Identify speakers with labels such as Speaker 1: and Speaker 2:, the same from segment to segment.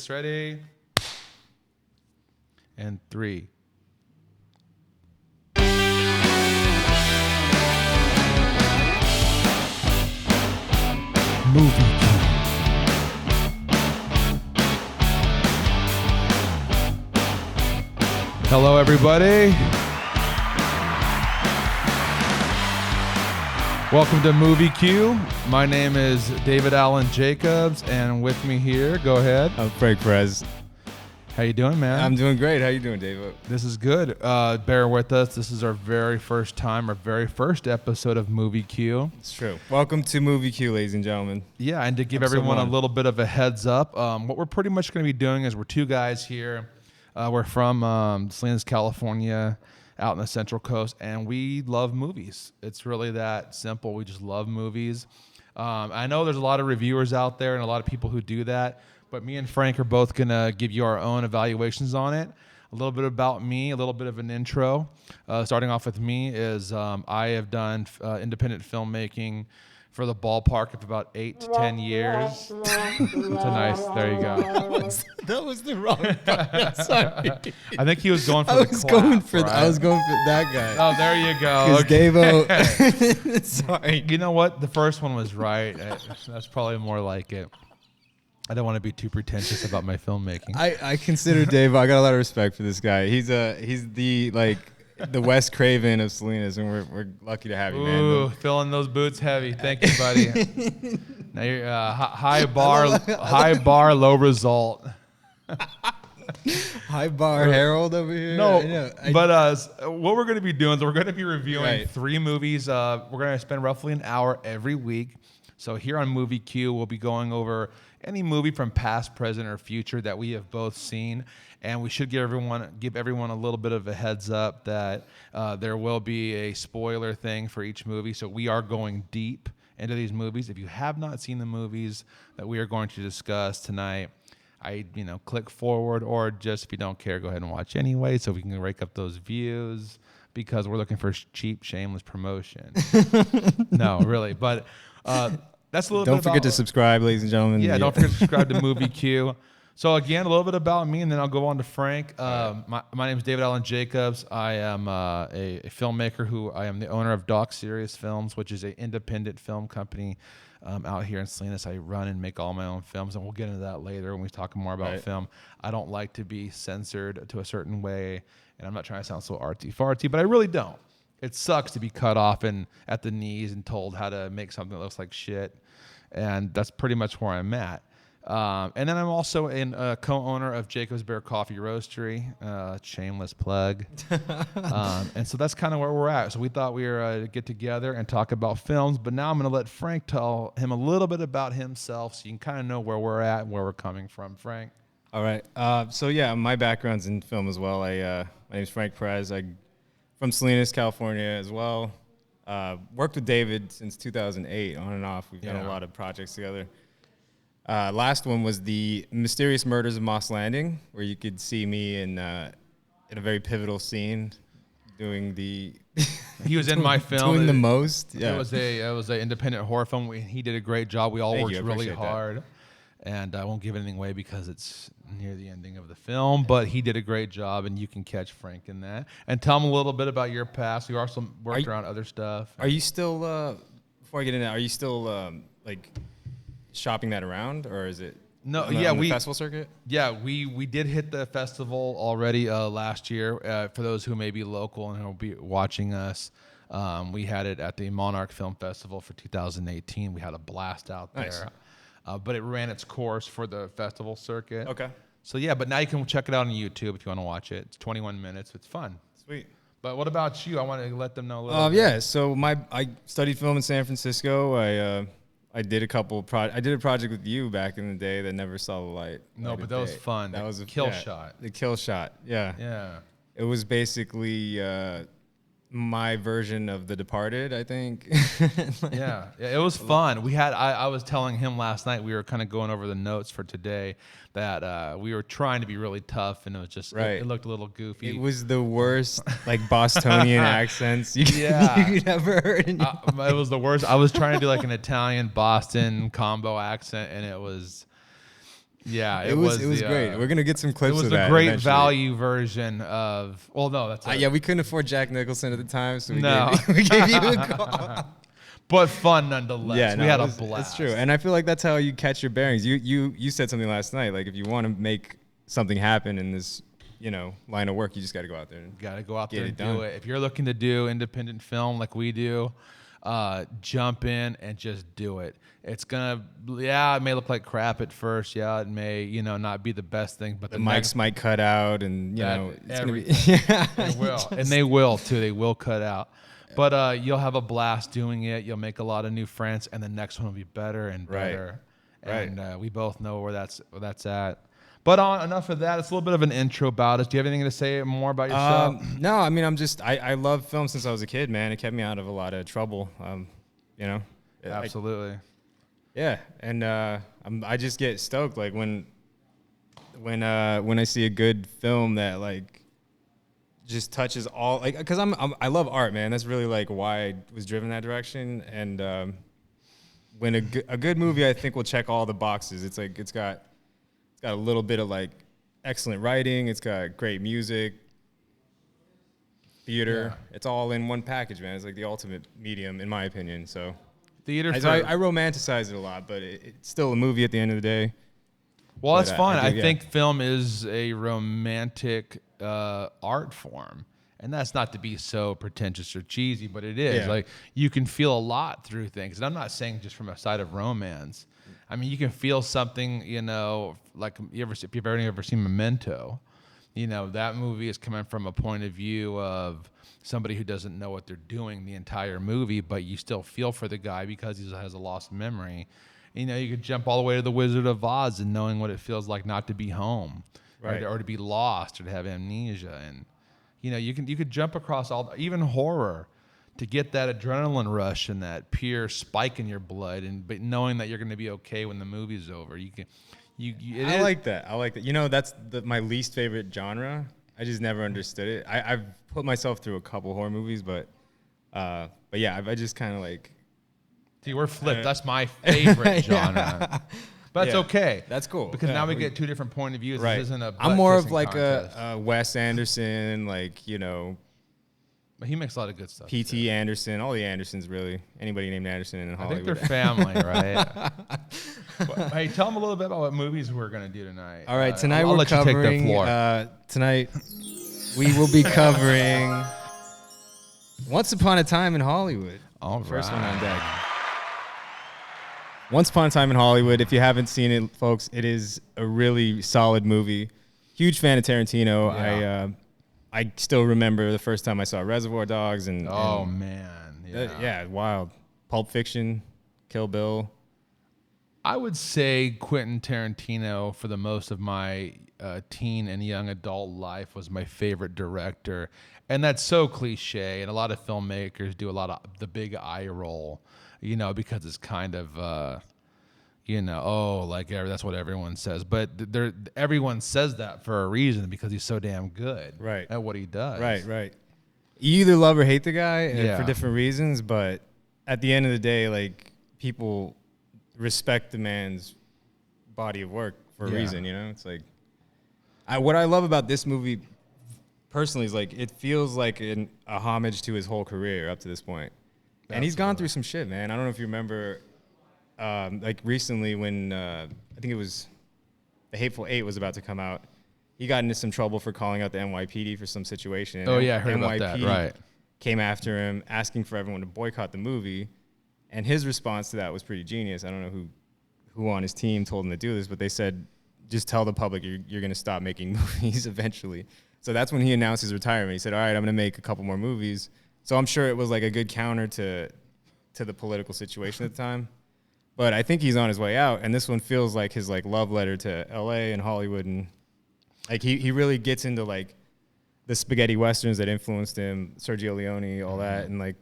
Speaker 1: this. Ready? And 3.
Speaker 2: MovieQue.
Speaker 1: Hello, everybody. Welcome to MovieQue. My name is David Allen Jacobs, and with me here, go ahead.
Speaker 2: I'm Frank Perez.
Speaker 1: How you doing, man?
Speaker 2: I'm doing great. How you doing, David?
Speaker 1: This is good. Bear with us. This is our very first episode of MovieQue.
Speaker 2: It's true. Welcome to MovieQue, ladies and gentlemen.
Speaker 1: Yeah, and to give everyone a little bit of a heads up, what we're pretty much going to be doing is we're two guys here. We're from Salinas, California, out in the Central Coast, and we love movies. It's really that simple. We just love movies. I know there's a lot of reviewers out there and a lot of people who do that, but me and Frank are both going to give you our own evaluations on it. A little bit about me, a little bit of an intro. Starting off with me is I have done independent filmmaking for the ballpark of about 8 to 10 years. It's a nice, there you go.
Speaker 2: That was the wrong button. Sorry.
Speaker 1: I think he was going for
Speaker 2: I was going for that guy.
Speaker 1: Oh, there you go.
Speaker 2: Because
Speaker 1: Okay.
Speaker 2: Davo. Sorry.
Speaker 1: You know what? The first one was right. That's probably more like it. I don't want to be too pretentious about my filmmaking.
Speaker 2: I consider Davo. I got a lot of respect for this guy. He's the Wes Craven of Salinas, and we're lucky to have you, man.
Speaker 1: Ooh, filling those boots heavy. Thank you, buddy. Now you're high bar, low result.
Speaker 2: High bar Harold over here.
Speaker 1: No, but what we're going to be doing is we're going to be reviewing 3 movies. We're going to spend roughly an hour every week. So here on MovieQue, we'll be going over any movie from past, present, or future that we have both seen, and we should give everyone a little bit of a heads up that there will be a spoiler thing for each movie. So we are going deep into these movies. If you have not seen the movies that we are going to discuss tonight, click forward, or just if you don't care, go ahead and watch anyway, so we can rake up those views because we're looking for cheap, shameless promotion. No, really, but. That's a little
Speaker 2: Don't
Speaker 1: bit
Speaker 2: forget
Speaker 1: about,
Speaker 2: to subscribe, ladies and gentlemen.
Speaker 1: Yeah, don't forget to subscribe to MovieQue. So again, a little bit about me, and then I'll go on to Frank. My name is David Allen Jacobs. I am a filmmaker who I am the owner of Doc Serious Films, which is an independent film company out here in Salinas. I run and make all my own films, and we'll get into that later when we talk more about film. I don't like to be censored to a certain way, and I'm not trying to sound so artsy-fartsy, but I really don't. It sucks to be cut off and at the knees and told how to make something that looks like shit. And that's pretty much where I'm at. And then I'm also a co-owner of Jacob's Bear Coffee Roastery, shameless plug. And so that's kind of where we're at. So we thought we were to get together and talk about films, but now I'm going to let Frank tell him a little bit about himself so you can kind of know where we're at and where we're coming from. Frank?
Speaker 2: All right. So yeah, my background's in film as well. My name's Frank Perez. I'm from Salinas, California as well. Worked with David since 2008, on and off. We've done a lot of projects together. Last one was the Mysterious Murders of Moss Landing, where you could see me in a very pivotal scene doing the...
Speaker 1: He was in my film.
Speaker 2: Doing the most. Yeah.
Speaker 1: It was an independent horror film. He did a great job. We all worked really hard. And I won't give anything away because it's near the ending of the film, but he did a great job, and you can catch Frank in that. And tell him a little bit about your past. You also worked around other stuff.
Speaker 2: Are you still, before I get into that, are you still shopping that around, or is it on the festival circuit? Yeah,
Speaker 1: we did hit the festival already last year. For those who may be local and who will be watching us, we had it at the Monarch Film Festival for 2018. We had a blast out there.
Speaker 2: Nice.
Speaker 1: But it ran its course for the festival circuit.
Speaker 2: Okay.
Speaker 1: So yeah, but now you can check it out on YouTube if you want to watch it. It's 21 minutes. It's fun.
Speaker 2: Sweet.
Speaker 1: But what about you? I want to let them know a little bit.
Speaker 2: Yeah, so I studied film in San Francisco. I did a project with you back in the day that never saw the light.
Speaker 1: No, but that was fun. That was a kill shot.
Speaker 2: The kill shot. Yeah.
Speaker 1: Yeah.
Speaker 2: It was basically my version of The Departed, I think.
Speaker 1: Yeah, it was fun. I was telling him last night, we were kind of going over the notes for today, that we were trying to be really tough, and it was just, it looked a little goofy.
Speaker 2: It was the worst, Bostonian accents you could ever heard.
Speaker 1: It was the worst. I was trying to do an Italian Boston combo accent, and it was Yeah,
Speaker 2: it was great. We're gonna get some clips.
Speaker 1: It was
Speaker 2: of
Speaker 1: the
Speaker 2: that
Speaker 1: great
Speaker 2: eventually.
Speaker 1: value version of. Well, no, that's
Speaker 2: Yeah, we couldn't afford Jack Nicholson at the time, so we
Speaker 1: we
Speaker 2: gave you a call.
Speaker 1: but fun nonetheless.
Speaker 2: Yeah,
Speaker 1: we had a blast.
Speaker 2: It's true, and I feel like that's how you catch your bearings. You said something last night, like if you want to make something happen in this, line of work, you just got to go out there.
Speaker 1: Got to go out there and
Speaker 2: done.
Speaker 1: do it. If you're looking to do independent film like we do, jump in and just do it. It's gonna, it may look like crap at first. Yeah, it may, not be the best thing, but
Speaker 2: the mics might cut out, and it's gonna be.
Speaker 1: They will, and they will too. They will cut out. But you'll have a blast doing it. You'll make a lot of new friends, and the next one will be better and better.
Speaker 2: Right.
Speaker 1: And we both know where that's at. But enough of that. It's a little bit of an intro about us. Do you have anything to say more about yourself?
Speaker 2: No, I mean, I love film since I was a kid, man. It kept me out of a lot of trouble.
Speaker 1: Absolutely.
Speaker 2: And I just get stoked like when I see a good film that like just touches all, like, because I love art, man. That's really like why I was driven that direction. And when a good movie, I think, will check all the boxes. It's like it's got a little bit of like excellent writing. It's got great music, theater. Yeah. It's all in one package, man. It's like the ultimate medium, in my opinion. So
Speaker 1: theater.
Speaker 2: I romanticize it a lot, but it's still a movie at the end of the day.
Speaker 1: Well, that's fine. I think film is a romantic art form. And that's not to be so pretentious or cheesy, but it is. Yeah. Like, you can feel a lot through things. And I'm not saying just from a side of romance. I mean, you can feel something, like if you've ever seen Memento, that movie is coming from a point of view of somebody who doesn't know what they're doing the entire movie, but you still feel for the guy because he has a lost memory. You could jump all the way to The Wizard of Oz and knowing what it feels like not to be home, right, or to be lost or to have amnesia. And you could jump across even horror, to get that adrenaline rush and that pure spike in your blood, but knowing that you're going to be okay when the movie's over. I like that.
Speaker 2: That's my least favorite genre. I just never understood it. I've put myself through a couple horror movies, but yeah, I just kind of like.
Speaker 1: See, we're flipped. That's my favorite genre. But that's okay.
Speaker 2: That's cool.
Speaker 1: Because now we get two different point of views.
Speaker 2: Right.
Speaker 1: This isn't
Speaker 2: I'm more of like
Speaker 1: contest.
Speaker 2: a Wes Anderson, like,
Speaker 1: But he makes a lot of good stuff.
Speaker 2: P.T. Anderson, all the Andersons, really. Anybody named Anderson in Hollywood.
Speaker 1: I think they're family, right? Well, hey, tell them a little bit about what movies we're going to do tonight.
Speaker 2: All right, tonight
Speaker 1: I'll
Speaker 2: we're
Speaker 1: let
Speaker 2: covering.
Speaker 1: You take the floor.
Speaker 2: Tonight we will be covering Once Upon a Time in Hollywood.
Speaker 1: All right.
Speaker 2: First one on deck. Once Upon a Time in Hollywood. If you haven't seen it, folks, it is a really solid movie. Huge fan of Tarantino. Yeah. I still remember the first time I saw Reservoir Dogs and
Speaker 1: man,
Speaker 2: wild. Pulp Fiction, Kill Bill.
Speaker 1: I would say Quentin Tarantino, for the most of my teen and young adult life, was my favorite director, and that's so cliche. And a lot of filmmakers do a lot of the big eye roll, because it's kind of. That's what everyone says. But everyone says that for a reason, because he's so damn good at what he does.
Speaker 2: Right. You either love or hate the guy for different reasons, but at the end of the day, like, people respect the man's body of work for a reason, It's like, what I love about this movie personally is, like, it feels like a homage to his whole career up to this point. Absolutely. And he's gone through some shit, man. I don't know if you remember... like recently when I think it was The Hateful Eight was about to come out, he got into some trouble for calling out the NYPD for some situation. And
Speaker 1: I heard about that, right.
Speaker 2: Came after him, asking for everyone to boycott the movie. And his response to that was pretty genius. I don't know who on his team told him to do this, but they said, just tell the public you're going to stop making movies eventually. So that's when he announced his retirement. He said, all right, I'm going to make a couple more movies. So I'm sure it was like a good counter to the political situation at the time. But I think he's on his way out, and this one feels like his like love letter to L.A. and Hollywood, and like he really gets into like the spaghetti westerns that influenced him, Sergio Leone, all that, and like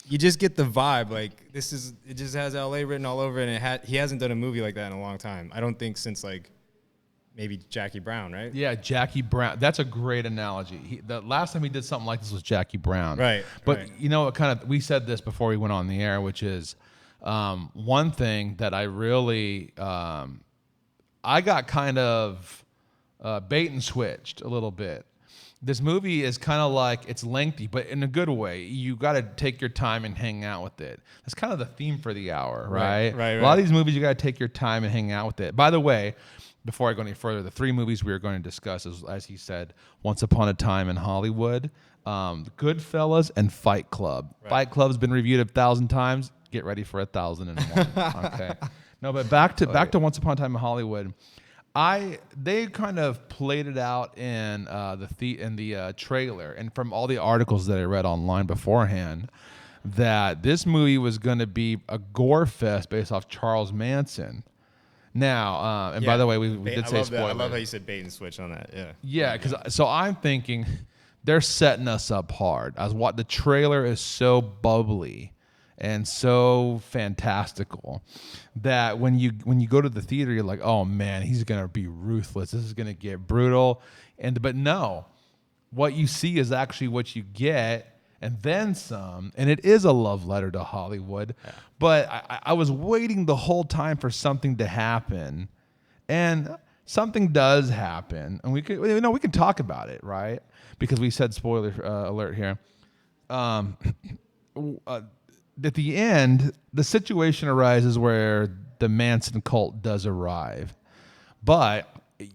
Speaker 2: you just get the vibe. Like it just has L.A. written all over it, and he hasn't done a movie like that in a long time. I don't think since like maybe Jackie Brown, right?
Speaker 1: Yeah, Jackie Brown. That's a great analogy. The last time he did something like this was Jackie Brown.
Speaker 2: Right.
Speaker 1: But we said this before we went on the air, which is. One thing that I really I got kind of bait and switched a little bit. This movie is kind of like, it's lengthy, but in a good way. You got to take your time and hang out with it. That's kind of the theme for the hour, right?
Speaker 2: Right.
Speaker 1: A lot of these movies, you got to take your time and hang out with it. By the way, before I go any further, the 3 movies we are going to discuss is, as he said, Once Upon a Time in Hollywood, Goodfellas, and Fight Club. Right. Fight Club's been reviewed 1,000 times. Get ready for 1,001. Okay. No, but back to Once Upon a Time in Hollywood. They kind of played it out in the trailer, and from all the articles that I read online beforehand, that this movie was going to be a gore fest based off Charles Manson. Now, by the way, we did say spoiler.
Speaker 2: I love how you said bait and switch on that. Yeah.
Speaker 1: Yeah, because so I'm thinking they're setting us up hard. As what the trailer is so bubbly and so fantastical that when you go to the theater, you're like, oh man, he's gonna be ruthless. This is gonna get brutal. But no, what you see is actually what you get, and then some. And it is a love letter to Hollywood. Yeah. But I was waiting the whole time for something to happen, and something does happen, and we can talk about it, right? Because we said spoiler alert here. At the end, the situation arises where the Manson cult does arrive, but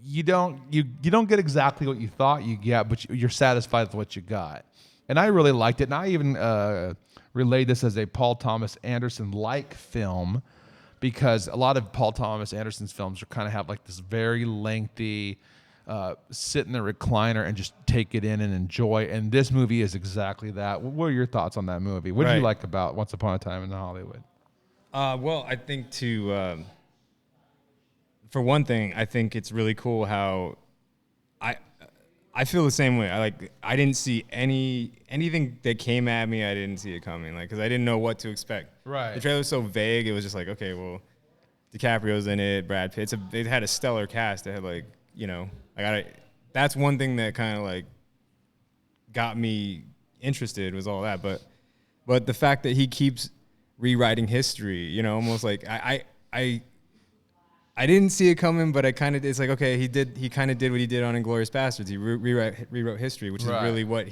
Speaker 1: you don't get exactly what you thought you get, but you're satisfied with what you got. And I really liked it, and I even relayed this as a Paul Thomas Anderson-like film, because a lot of Paul Thomas Anderson's films are kind of have like this very lengthy, sit in the recliner and just take it in and enjoy. And this movie is exactly that. What are your thoughts on that movie? What did you like about Once Upon a Time in Hollywood?
Speaker 2: Well, I think for one thing, I think it's really cool how I feel the same way. I didn't see anything that came at me. I didn't see it coming, because I didn't know what to expect. Right. The trailer was so vague. It was just like, okay, well, DiCaprio's in it, Brad Pitt. They had a stellar cast. They had that's one thing that kind of got me interested, was all that. But the fact that he keeps rewriting history, almost like I didn't see it coming, but it's like, okay, he kind of did what he did on Inglourious Basterds. He rewrote history, which is really what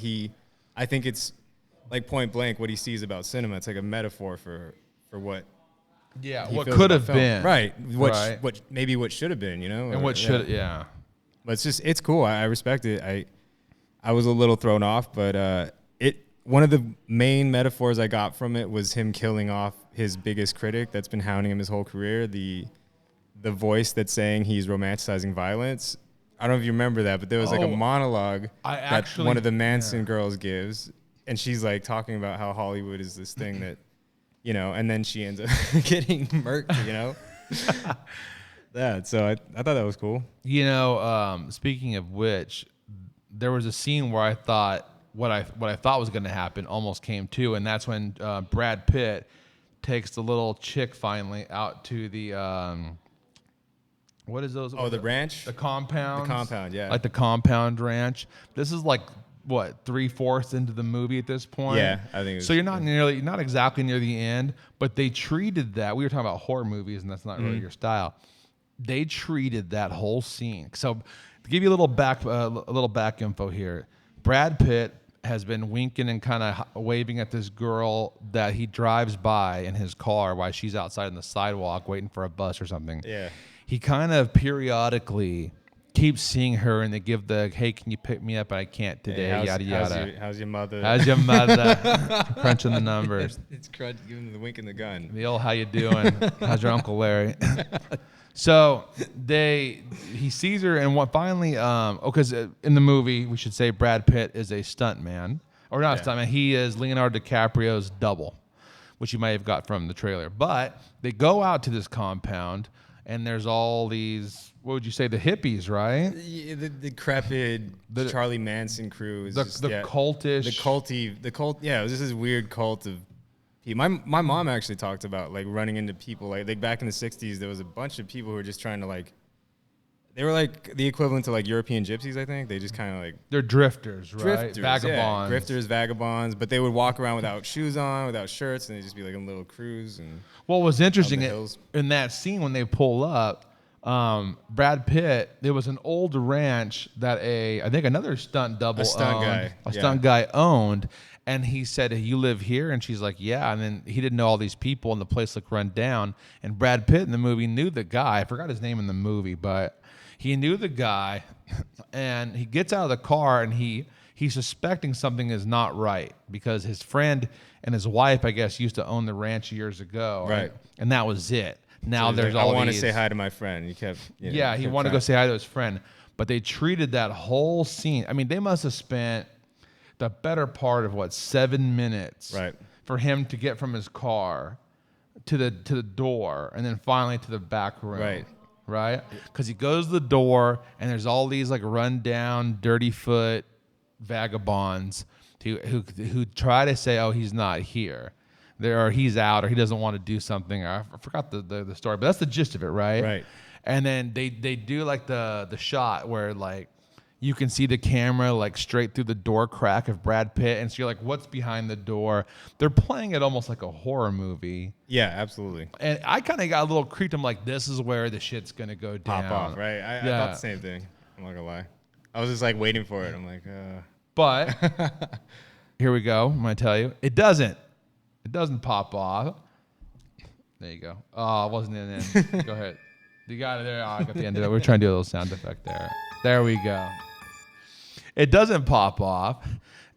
Speaker 2: I think it's like point blank what he sees about cinema. It's like a metaphor for what.
Speaker 1: Yeah, what could have been.
Speaker 2: Right. What maybe what should have been,
Speaker 1: And what should, yeah.
Speaker 2: But it's cool. I respect it. I was a little thrown off, but one of the main metaphors I got from it was him killing off his biggest critic that's been hounding him his whole career, the voice that's saying he's romanticizing violence. I don't know if you remember that, but there was a monologue that one of the Manson girls gives, and she's talking about how Hollywood is this thing that, and then she ends up getting murked, Yeah, so I thought that was cool.
Speaker 1: Speaking of which, there was a scene where I thought what I thought was going to happen almost came to, and that's when Brad Pitt takes the little chick finally out to the what is those?
Speaker 2: Oh, the ranch?
Speaker 1: The compound.
Speaker 2: The compound, yeah.
Speaker 1: Like the compound ranch. This is what, 3/4 into the movie at this point?
Speaker 2: Yeah, I think it was.
Speaker 1: So you're not exactly near the end, but they treated that. We were talking about horror movies, and that's not really your style. They treated that whole scene. So to give you a little back info here, Brad Pitt has been winking and kind of waving at this girl that he drives by in his car while she's outside on the sidewalk waiting for a bus or something.
Speaker 2: Yeah.
Speaker 1: He kind of periodically keeps seeing her, and they give the, hey, can you pick me up? I can't today, yada, yada.
Speaker 2: How's your mother?
Speaker 1: How's your mother? Crunching the numbers.
Speaker 2: It's crunch, giving the wink and the gun.
Speaker 1: The old, how you doing? How's your Uncle Larry? So he sees her, and finally, because in the movie, we should say Brad Pitt is a stunt man. Or not a stunt man, he is Leonardo DiCaprio's double, which you might have got from the trailer. But they go out to this compound, and there's all these, what would you say, the hippies, right?
Speaker 2: Yeah, the decrepit Charlie Manson crew. Is
Speaker 1: cultish.
Speaker 2: The cult, yeah, it was just this weird cult of people. My mom actually talked about running into people, like back in the 60s, there was a bunch of people who were just trying to they were the equivalent to European gypsies, I think. They just kind of
Speaker 1: they're drifters, right? Vagabonds.
Speaker 2: Yeah, drifters, vagabonds, but they would walk around without shoes on, without shirts, and they'd just be on little cruise. And
Speaker 1: what was interesting in that scene when they pull up, Brad Pitt, there was an old ranch that I think another stunt double stunt guy owned. And he said, "You live here?" And she's like, "Yeah." And then he didn't know all these people, and the place looked run down. And Brad Pitt in the movie knew the guy. I forgot his name in the movie, but he knew the guy. And he gets out of the car, and he's suspecting something is not right because his friend and his wife, I guess, used to own the ranch years ago.
Speaker 2: Right.
Speaker 1: And that was it. Now
Speaker 2: So
Speaker 1: there's
Speaker 2: like,
Speaker 1: all
Speaker 2: I want to
Speaker 1: these-
Speaker 2: say hi to my friend. He kept.
Speaker 1: he
Speaker 2: kept
Speaker 1: wanted to go
Speaker 2: trying.
Speaker 1: say hi to his friend, but they treated that whole scene. I mean, they must have spent the better part of 7 minutes
Speaker 2: Right.
Speaker 1: for him to get from his car to the door and then finally to the back room. Right? Because he goes to the door and there's all these like run down, dirty foot vagabonds who try to say, "Oh, he's not here." Or he's out, or he doesn't want to do something. Or I forgot the story, but that's the gist of it, right?
Speaker 2: Right.
Speaker 1: And then they do like the shot where like you can see the camera like straight through the door crack of Brad Pitt, and so you're like, what's behind the door? They're playing it almost like a horror movie.
Speaker 2: Yeah, absolutely.
Speaker 1: And I kind of got a little creeped. I'm like, this is where the shit's gonna go down.
Speaker 2: Pop off, right? I thought the same thing. I'm not gonna lie. I was just like waiting for it. I'm like,
Speaker 1: But here we go. I'm gonna tell you, it doesn't. It doesn't pop off. There you go. Oh, it wasn't in it. Go ahead. You got it there. Oh, I got the end of it. We're trying to do a little sound effect there. There we go. It doesn't pop off.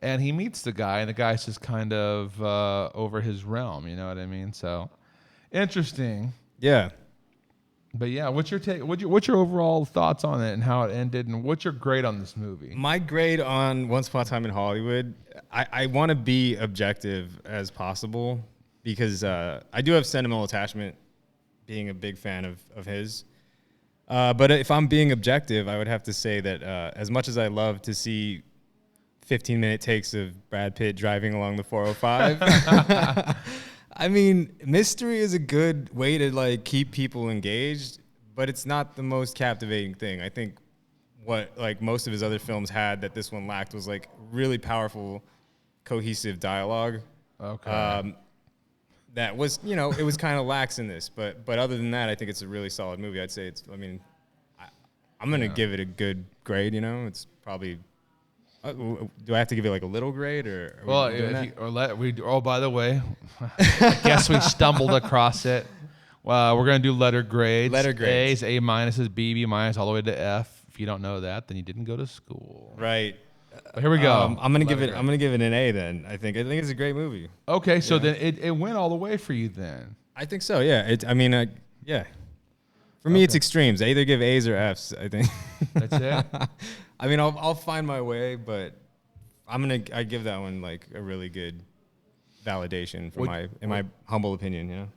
Speaker 1: And he meets the guy, and the guy's just kind of over his realm. You know what I mean? So interesting.
Speaker 2: yeah.
Speaker 1: But yeah, what's your take? What's your overall thoughts on it and how it ended? And what's your grade on this movie?
Speaker 2: My grade on Once Upon a Time in Hollywood, I want to be objective as possible because I do have sentimental attachment, being a big fan of his. But if I'm being objective, I would have to say that as much as I love to see 15-minute takes of Brad Pitt driving along the 405, I mean, mystery is a good way to like keep people engaged, but it's not the most captivating thing. I think what like most of his other films had that this one lacked was like really powerful, cohesive dialogue.
Speaker 1: Okay.
Speaker 2: That was, it was kind of lax in this, but other than that, I think it's a really solid movie. I'd say I'm gonna give it a good grade. It's probably. Do I have to give it like a little grade or?
Speaker 1: By the way, I guess we stumbled across it. We're gonna do letter grades.
Speaker 2: Letter grades.
Speaker 1: A's, A minuses, B minus, all the way to F. If you don't know that, then you didn't go to school.
Speaker 2: Right.
Speaker 1: But here we go.
Speaker 2: I'm gonna give it an A then. I think it's a great movie.
Speaker 1: Okay, so then it went all the way for you then.
Speaker 2: I think so. Yeah. Yeah. For me, it's extremes. I either give A's or F's. I think.
Speaker 1: That's it.
Speaker 2: I mean, I'll find my way, but I give that one like a really good validation for in my humble opinion.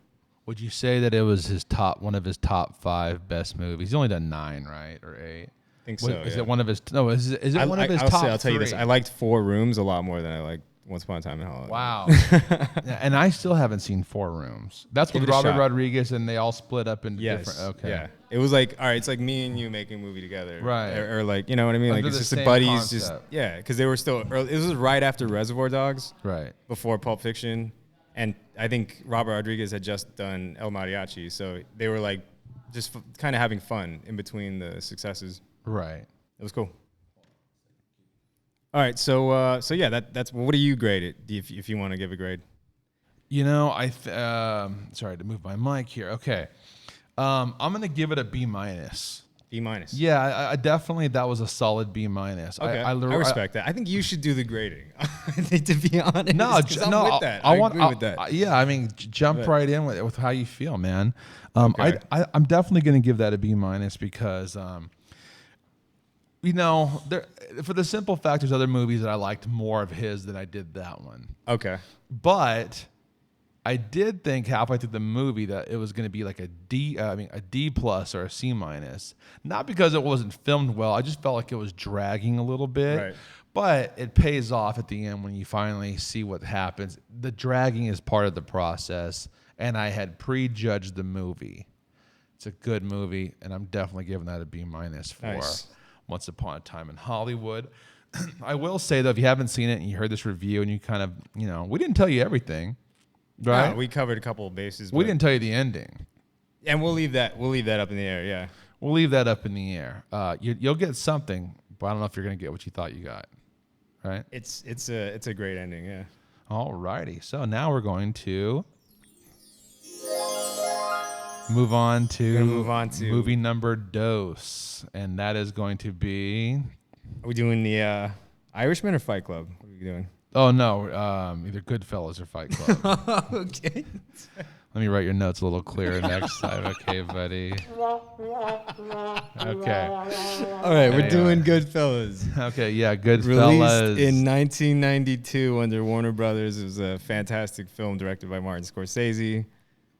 Speaker 1: Would you say that it was one of his top 5 best movies? He's only done 9, right, or 8?
Speaker 2: I think so.
Speaker 1: Is it one of his? No, is it one of his top?
Speaker 2: I'll tell you this.
Speaker 1: 3?
Speaker 2: I liked 4 Rooms a lot more than I liked Once Upon a Time in Hollywood.
Speaker 1: Wow. Yeah, and I still haven't seen 4 Rooms. That's with
Speaker 2: Give it a
Speaker 1: Robert
Speaker 2: shot.
Speaker 1: Rodriguez, and they all split up into different. Okay.
Speaker 2: Yeah. It was like, all right, it's like me and you making a movie together.
Speaker 1: Right.
Speaker 2: Or like, you know what I mean?
Speaker 1: Under
Speaker 2: Like, it's
Speaker 1: the
Speaker 2: just the
Speaker 1: same
Speaker 2: buddies.
Speaker 1: concept.
Speaker 2: Because they were still early. It was right after Reservoir Dogs,
Speaker 1: Right.
Speaker 2: before Pulp Fiction. And I think Robert Rodriguez had just done El Mariachi. So they were like just kind of having fun in between the successes.
Speaker 1: Right.
Speaker 2: It was cool. All right. So yeah, that's what do you grade it if you want to give a grade?
Speaker 1: Sorry to move my mic here. Okay. I'm going to give it a B minus.
Speaker 2: B minus.
Speaker 1: Yeah, I definitely, that was a solid B minus.
Speaker 2: Okay. I respect that. I think you should do the grading. I think, to be honest.
Speaker 1: No,
Speaker 2: I'm with that. I agree with that.
Speaker 1: Yeah, I mean, jump right in with how you feel, man.
Speaker 2: Okay.
Speaker 1: I'm definitely going to give that a B minus because, for the simple fact, there's other movies that I liked more of his than I did that one.
Speaker 2: Okay.
Speaker 1: But I did think halfway through the movie that it was going to be like a D plus or a C minus. Not because it wasn't filmed well. I just felt like it was dragging a little bit.
Speaker 2: Right.
Speaker 1: But it pays off at the end when you finally see what happens. The dragging is part of the process, and I had prejudged the movie. It's a good movie, and I'm definitely giving that a B minus for
Speaker 2: Nice.
Speaker 1: Once Upon a Time in Hollywood. I will say, though, if you haven't seen it and you heard this review and you kind of, we didn't tell you everything. Right?
Speaker 2: No, we covered a couple of bases.
Speaker 1: We didn't tell you the ending.
Speaker 2: And we'll leave that up in the air, yeah.
Speaker 1: we'll leave that up in the air. You'll get something, but I don't know if you're gonna get what you thought you got. Right?
Speaker 2: It's a great ending. Yeah.
Speaker 1: All righty. So now we're going to move on to movie number dos, and that is going to be.
Speaker 2: Are we doing the Irishman or Fight Club? What are we doing?
Speaker 1: Oh no, either Goodfellas or Fight Club.
Speaker 2: Okay.
Speaker 1: Let me write your notes a little clearer next time. Okay, buddy. Okay.
Speaker 2: All right, we're doing Goodfellas.
Speaker 1: Okay, yeah, Goodfellas.
Speaker 2: Released in 1992 under Warner Brothers. It was a fantastic film directed by Martin Scorsese.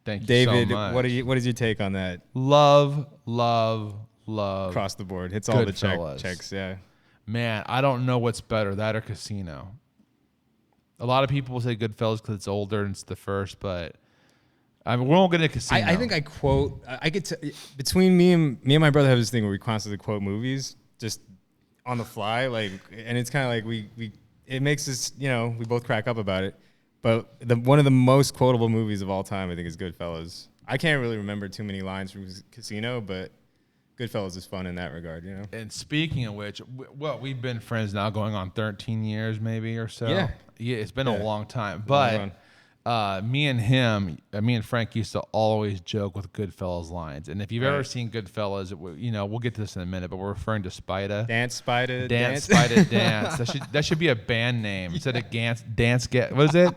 Speaker 1: Thank you
Speaker 2: David,
Speaker 1: so much.
Speaker 2: what is your take on that?
Speaker 1: Love.
Speaker 2: Across the board. Hits all the checks, yeah.
Speaker 1: Man, I don't know what's better, that or Casino. A lot of people will say Goodfellas because it's older and it's the first, but I mean, we won't get into Casino.
Speaker 2: I think I quote. I get to between me and my brother have this thing where we constantly quote movies just on the fly, like, and it's kind of like we it makes us, we both crack up about it. But one of the most quotable movies of all time, I think, is Goodfellas. I can't really remember too many lines from Casino, but Goodfellas is fun in that regard,
Speaker 1: And speaking of which, we've been friends now going on 13 years maybe or so.
Speaker 2: Yeah,
Speaker 1: it's been a long time. But me and Frank used to always joke with Goodfellas lines. And if you've ever seen Goodfellas, we'll get to this in a minute, but we're referring to Spida.
Speaker 2: Dance, Spida,
Speaker 1: Dance. Spida, Dance. That should be a band name. Instead of what is it?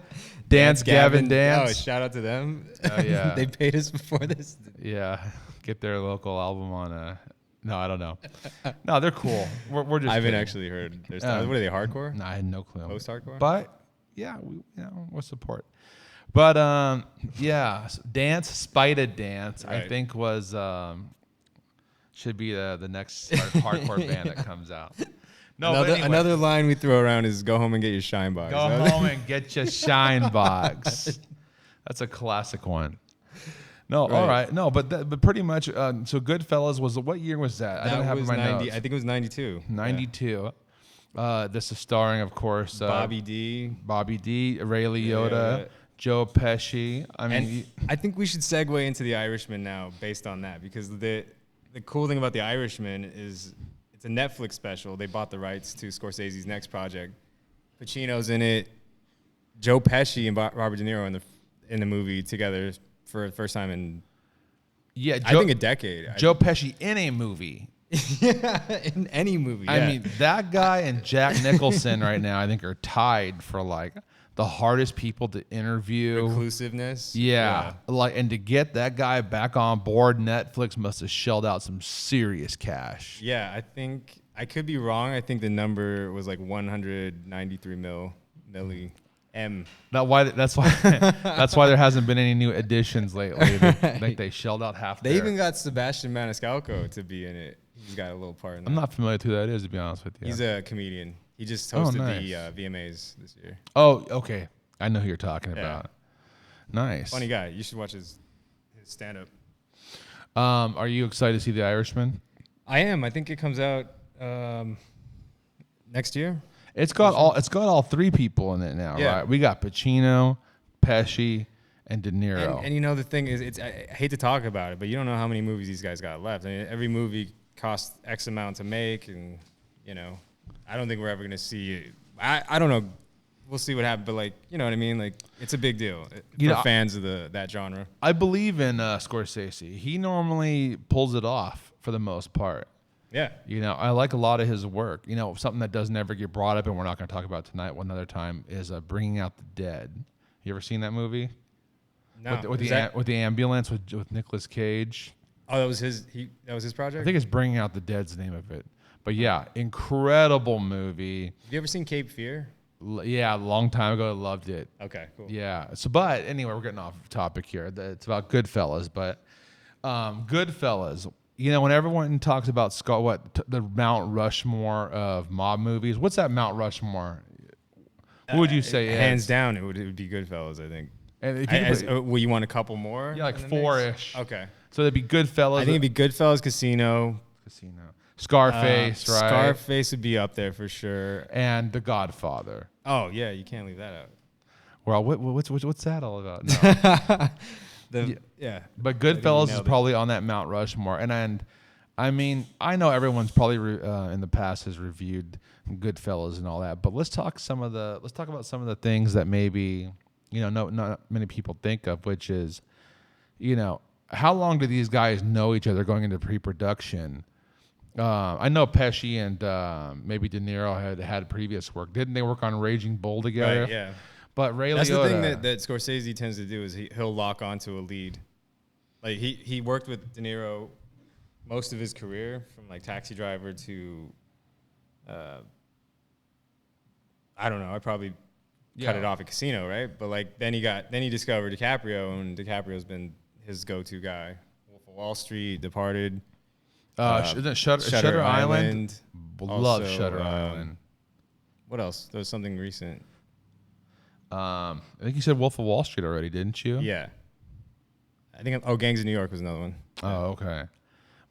Speaker 1: Dance, Gavin, Dance.
Speaker 2: Oh, shout out to them.
Speaker 1: Oh, yeah.
Speaker 2: They paid us before this.
Speaker 1: Yeah. Get their local album on no, I don't know. No, they're cool. We're just.
Speaker 2: I haven't actually heard their stuff. What are they, hardcore?
Speaker 1: No, I had no clue.
Speaker 2: Post-hardcore?
Speaker 1: But yeah, we'll support. But Dance, Spida Dance, right. I think was should be the next hardcore band that comes out. No,
Speaker 2: another line we throw around is "Go home and get your shine box."
Speaker 1: Go home and get your shine box. That's a classic one. No, right. All right. No, but pretty much. So Goodfellas what year was that? I don't have my
Speaker 2: 90.
Speaker 1: notes.
Speaker 2: I think it was 92.
Speaker 1: 92. Yeah. This is starring, of course,
Speaker 2: Bobby D,
Speaker 1: Ray Liotta, Joe Pesci.
Speaker 2: I think we should segue into The Irishman now, based on that, because the cool thing about The Irishman is it's a Netflix special. They bought the rights to Scorsese's next project. Pacino's in it. Joe Pesci and Robert De Niro in the movie together for the first time in I think a decade.
Speaker 1: Joe Pesci in a movie.
Speaker 2: Yeah, in any movie.
Speaker 1: I mean, that guy and Jack Nicholson right now, I think, are tied for like the hardest people to interview.
Speaker 2: Reclusiveness.
Speaker 1: Yeah. And to get that guy back on board, Netflix must have shelled out some serious cash.
Speaker 2: Yeah, I think I could be wrong. I think the number was like 193 milli.
Speaker 1: That's why there hasn't been any new additions lately. I think they shelled out half.
Speaker 2: They even got Sebastian Maniscalco to be in it. He's got a little part in that.
Speaker 1: I'm not familiar with who that is, to be honest with you.
Speaker 2: He's a comedian. He just hosted the VMAs this year.
Speaker 1: Oh, okay. I know who you're talking about. Nice.
Speaker 2: Funny guy. You should watch his stand-up.
Speaker 1: Are you excited to see The Irishman?
Speaker 2: I am. I think it comes out next year.
Speaker 1: It's got all three people in it now, right? We got Pacino, Pesci, and De Niro.
Speaker 2: And the thing is, I hate to talk about it, but you don't know how many movies these guys got left. I mean, every movie costs X amount to make, and I don't think we're ever gonna see it. I don't know. We'll see what happens, but like, you know what I mean? Like, it's a big deal for fans of that genre.
Speaker 1: I believe in Scorsese. He normally pulls it off for the most part.
Speaker 2: Yeah.
Speaker 1: I like a lot of his work. Something that doesn't ever get brought up, and we're not going to talk about tonight one other time, is Bringing Out the Dead. You ever seen that movie?
Speaker 2: No.
Speaker 1: With the ambulance with Nicolas Cage.
Speaker 2: Oh, that was his project?
Speaker 1: I think it's Bringing Out the Dead's the name of it. But yeah, incredible movie.
Speaker 2: Have you ever seen Cape Fear?
Speaker 1: Yeah, a long time ago. I loved it.
Speaker 2: Okay, cool.
Speaker 1: Yeah. But anyway, we're getting off topic here. It's about Goodfellas, but Goodfellas. When everyone talks about the Mount Rushmore of mob movies, what's that Mount Rushmore? What would you say?
Speaker 2: Hands down, it would be Goodfellas, I think.
Speaker 1: And if
Speaker 2: you want a couple more?
Speaker 1: Yeah, like four-ish.
Speaker 2: Okay.
Speaker 1: So it'd be Goodfellas.
Speaker 2: I think it'd be Goodfellas, Casino.
Speaker 1: Scarface, right?
Speaker 2: Scarface would be up there for sure.
Speaker 1: And The Godfather.
Speaker 2: Oh yeah, you can't leave that out.
Speaker 1: Well, what's that all about? No.
Speaker 2: Yeah.
Speaker 1: But Goodfellas is probably on that Mount Rushmore, and I mean, I know everyone's probably in the past has reviewed Goodfellas and all that, but let's talk about some of the things that maybe not many people think of, which is, how long do these guys know each other going into pre-production? I know Pesci and maybe De Niro had previous work. Didn't they work on Raging Bull together?
Speaker 2: Right, yeah.
Speaker 1: But Ray
Speaker 2: That's
Speaker 1: Liotta,
Speaker 2: the thing that Scorsese tends to do is he'll lock onto a lead. Like he worked with De Niro most of his career, from like Taxi Driver to I don't know, I probably cut it off at Casino, right? But like then he discovered DiCaprio, and DiCaprio's been his go-to guy. Wolf of Wall Street, Departed.
Speaker 1: Shutter Island. Love
Speaker 2: Also,
Speaker 1: Shutter Island.
Speaker 2: What else? There was something recent.
Speaker 1: I think you said Wolf of Wall Street already, didn't you?
Speaker 2: Yeah. I think Gangs of New York was another one.
Speaker 1: Oh, okay.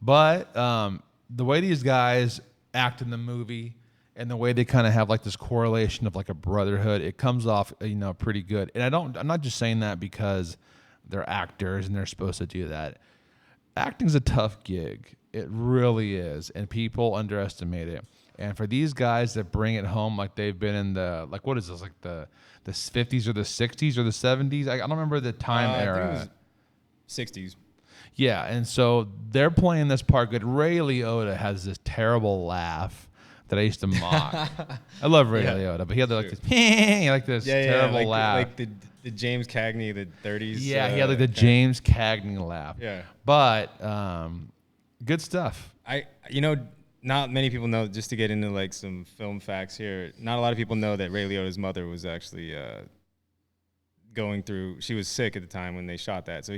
Speaker 1: But the way these guys act in the movie and the way they kind of have like this correlation of like a brotherhood, it comes off pretty good. And I'm not just saying that because they're actors and they're supposed to do that. Acting's a tough gig. It really is, and people underestimate it. And for these guys that bring it home, like they've been in the what is this, like the 50s or the 60s or the 70s? I don't remember the time era.
Speaker 2: I think it was 60s.
Speaker 1: Yeah, and so they're playing this part good. Ray Liotta has this terrible laugh that I used to mock. I love Ray Liotta, but he had this terrible laugh.
Speaker 2: Like the James Cagney, the 30s.
Speaker 1: Yeah, he had like the James Cagney laugh.
Speaker 2: Yeah.
Speaker 1: But good stuff.
Speaker 2: Not many people know, just to get into like some film facts here, not a lot of people know that Ray Liotta's mother was actually she was sick at the time when they shot that. So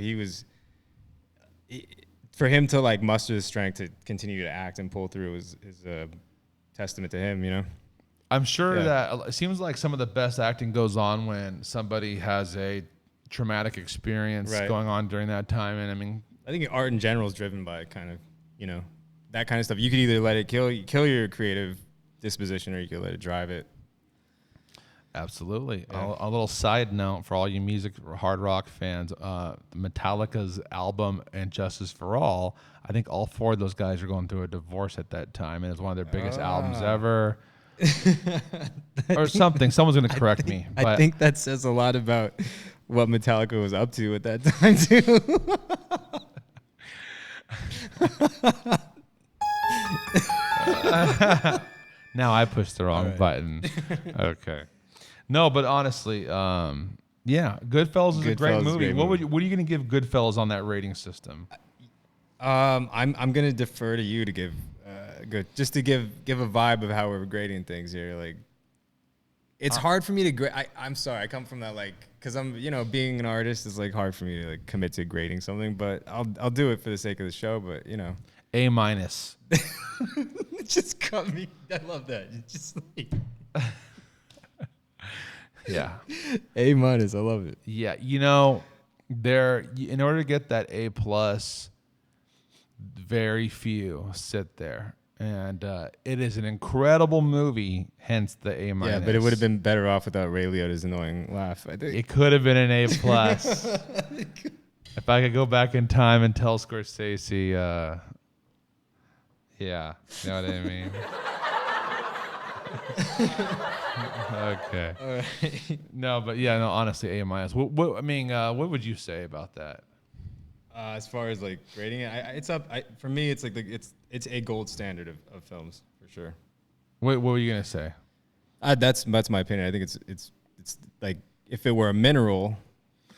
Speaker 2: for him to like muster the strength to continue to act and pull through is a testament to him,
Speaker 1: I'm sure that it seems like some of the best acting goes on when somebody has a traumatic experience going on during that time. And I mean,
Speaker 2: I think art in general is driven by kind of, that kind of stuff. You could either let it kill your creative disposition, or you could let it drive it.
Speaker 1: Absolutely.
Speaker 2: Yeah.
Speaker 1: A little side note for all you music hard rock fans, Metallica's album And Justice for All, I think all four of those guys are going through a divorce at that time, and it's one of their biggest albums ever. Or something. Someone's going to correct me. But
Speaker 2: I think that says a lot about what Metallica was up to at that time, too.
Speaker 1: Now I pushed the wrong button. Okay. No, but honestly, Goodfellas is a great movie. What are you going to give Goodfellas on that rating system?
Speaker 2: I'm gonna defer to you to give just to give a vibe of how we're grading things here. Like, it's hard for me to grade. I'm sorry, I come from that, like, because I'm being an artist is like hard for me to like commit to grading something, but I'll do it for the sake of the show. But
Speaker 1: A-.
Speaker 2: It just cut me. I love that. It's just like
Speaker 1: yeah.
Speaker 2: A-. I love it.
Speaker 1: Yeah, in order to get that A+, very few sit there, and it is an incredible movie. Hence the A-.
Speaker 2: Yeah, but it would have been better off without Ray Liotta's annoying laugh, I think.
Speaker 1: It could have been an A+. If I could go back in time and tell Scorsese, yeah, you know what I mean. Okay.
Speaker 2: All right.
Speaker 1: No, but honestly, A-. What would you say about that?
Speaker 2: As far as like grading it, it's up. For me, it's like it's a gold standard of films for sure.
Speaker 1: What were you gonna say?
Speaker 2: That's my opinion. I think it's like if it were a mineral,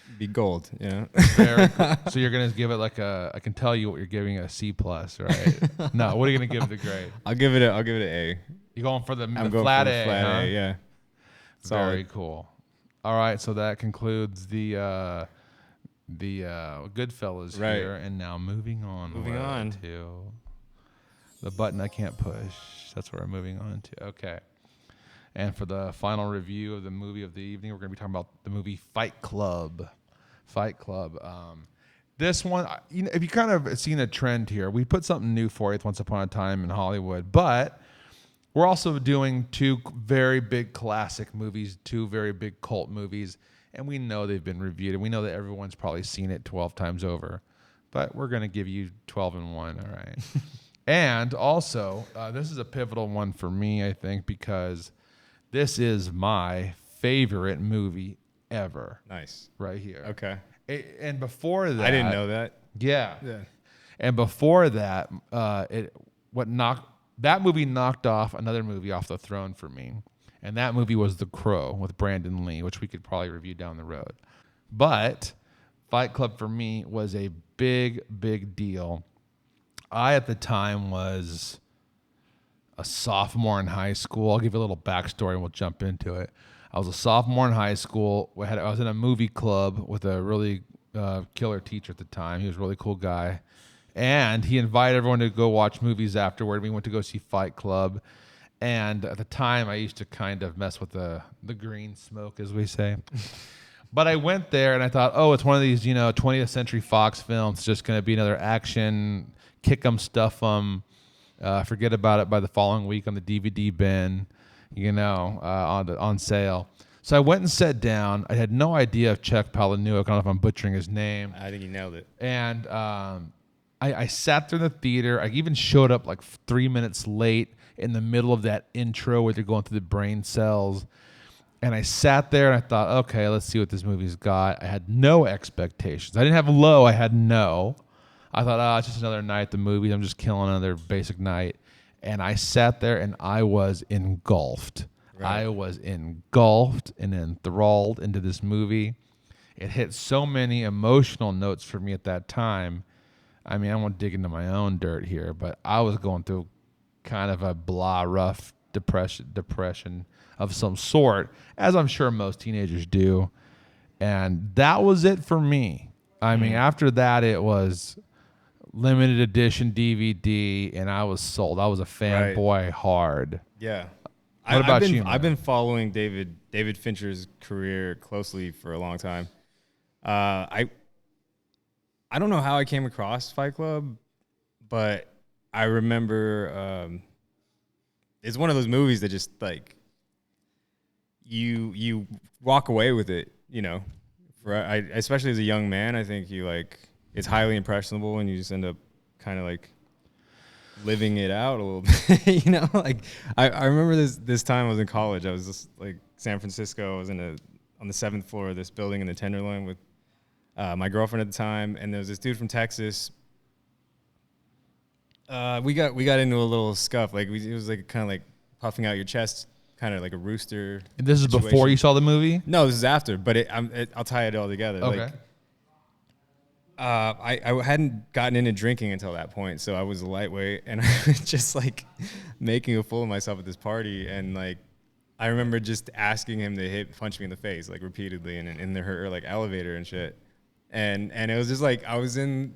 Speaker 2: it'd be gold.
Speaker 1: Very cool. So you're gonna give it like I can tell you what you're giving a C+, right? No, what are you gonna give the grade?
Speaker 2: I'll give it an A.
Speaker 1: You're going for the
Speaker 2: going
Speaker 1: flat
Speaker 2: for the
Speaker 1: A,
Speaker 2: flat
Speaker 1: huh?
Speaker 2: A, yeah.
Speaker 1: Very cool. All right, so that concludes the Goodfellas here, and now moving on to the button I can't push. That's where I'm moving on to. Okay. And for the final review of the movie of the evening, we're going to be talking about the movie Fight Club. Fight Club. This one, if you kind of seen a trend here, we put something new for it once upon a time in Hollywood, but we're also doing two very big classic movies, two very big cult movies, and we know they've been reviewed, and we know that everyone's probably seen it 12 times over, but we're going to give you 12 and 1, all right? And also, this is a pivotal one for me, I think, because this is my favorite movie ever.
Speaker 2: Nice.
Speaker 1: Right here.
Speaker 2: Okay.
Speaker 1: And before that,
Speaker 2: I didn't know that.
Speaker 1: Yeah.
Speaker 2: Yeah.
Speaker 1: And before that, that movie knocked off another movie off the throne for me. And that movie was The Crow with Brandon Lee, which we could probably review down the road. But Fight Club for me was a big, big deal. I, at the time, was a sophomore in high school. I'll give you a little backstory and we'll jump into it. I was a sophomore in high school. I was in a movie club with a really killer teacher at the time. He was a really cool guy. And he invited everyone to go watch movies afterward. We went to go see Fight Club. And at the time, I used to kind of mess with the green smoke, as we say. But I went there and I thought, oh, it's one of these, 20th Century Fox films. It's just going to be another action, kick 'em, stuff 'em, forget about it by the following week on the DVD bin, on sale. So I went and sat down. I had no idea of Czech Palahniuk. I don't know if I'm butchering his name.
Speaker 2: I think you nailed it.
Speaker 1: And I sat there in the theater. I even showed up like 3 minutes late in the middle of that intro where they're going through the brain cells. And I sat there and I thought, okay, let's see what this movie's got. I had no expectations. I didn't have low. I had no. I thought, it's just another night at the movies. I'm just killing another basic night. And I sat there and I was engulfed. Right. I was engulfed and enthralled into this movie. It hit so many emotional notes for me at that time. I mean, I won't dig into my own dirt here, but I was going through kind of a rough depression of some sort, as I'm sure most teenagers do. And that was it for me. I mean, after that, it was limited edition DVD, and I was sold. I was a fanboy hard.
Speaker 2: Yeah.
Speaker 1: What about you, man?
Speaker 2: I've been following David Fincher's career closely for a long time. I don't know how I came across Fight Club, but I remember it's one of those movies that just like you walk away with it, especially as a young man. I think it's highly impressionable, and you just end up kind of like living it out a little bit. I remember this time I was in college. I was just like San Francisco. I was on the 7th floor of this building in the Tenderloin with my girlfriend at the time, and there was this dude from Texas. We got into a little scuff. It was like kind of like puffing out your chest, kind of like a rooster.
Speaker 1: And this is before you saw the movie?
Speaker 2: No, this is after. But I'll tie it all together.
Speaker 1: Okay.
Speaker 2: I hadn't gotten into drinking until that point, so I was a lightweight, and I was just like making a fool of myself at this party, and like I remember just asking him to punch me in the face like repeatedly in her like elevator and shit, and it was just like I was in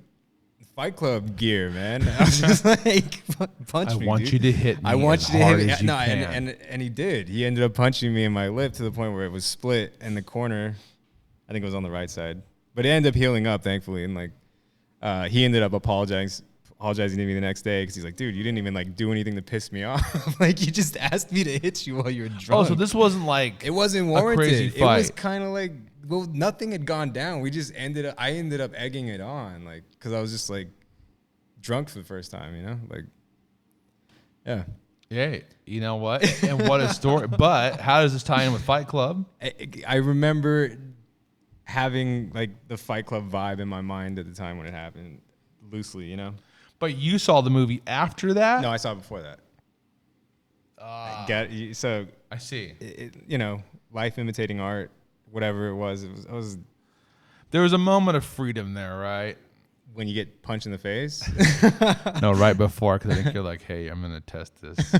Speaker 2: Fight Club gear, man. I was just like, punch me.
Speaker 1: I want
Speaker 2: dude.
Speaker 1: you to hit me.
Speaker 2: I want you to hit me. No,
Speaker 1: can.
Speaker 2: And he did. He ended up punching me in my lip to the point where it was split in the corner. I think it was on the right side. But it ended up healing up, thankfully, and like he ended up apologizing to me the next day because he's like, "Dude, you didn't even like do anything to piss me off. Like you just asked me to hit you while you were drunk."
Speaker 1: Oh, so this wasn't like
Speaker 2: it wasn't warranted.
Speaker 1: A crazy
Speaker 2: It
Speaker 1: fight.
Speaker 2: was kind of like nothing had gone down. We just I ended up egging it on, like because I was just like drunk for the first time, like yeah.
Speaker 1: Yeah, you know what? And what a story. But how does this tie in with Fight Club?
Speaker 2: I remember having like the Fight Club vibe in my mind at the time when it happened, loosely,
Speaker 1: But you saw the movie after that?
Speaker 2: No, I saw it before that. So
Speaker 1: I see.
Speaker 2: Life imitating art, whatever it was. It was.
Speaker 1: There was a moment of freedom there, right?
Speaker 2: When you get punched in the face.
Speaker 1: No, right before, because I think you're like, hey, I'm gonna test this.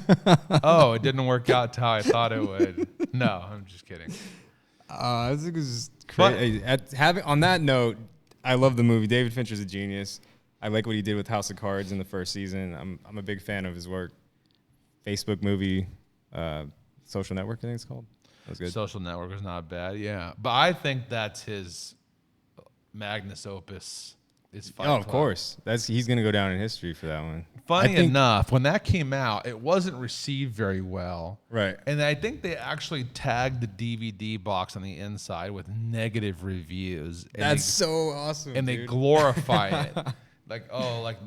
Speaker 1: Oh, it didn't work out how I thought it would. No, I'm just kidding.
Speaker 2: I think it was crazy. On that note, I love the movie. David Fincher's a genius. I like what he did with House of Cards in the first season. I'm a big fan of his work. Facebook movie, Social Network, I think it's called. That was good.
Speaker 1: Social Network was not bad, yeah. But I think that's his magnus opus.
Speaker 2: Of course. He's gonna go down in history for that one.
Speaker 1: Funny enough, when that came out, it wasn't received very well.
Speaker 2: Right.
Speaker 1: And I think they actually tagged the DVD box on the inside with negative reviews.
Speaker 2: That's so awesome.
Speaker 1: And
Speaker 2: dude.
Speaker 1: they glorify it. like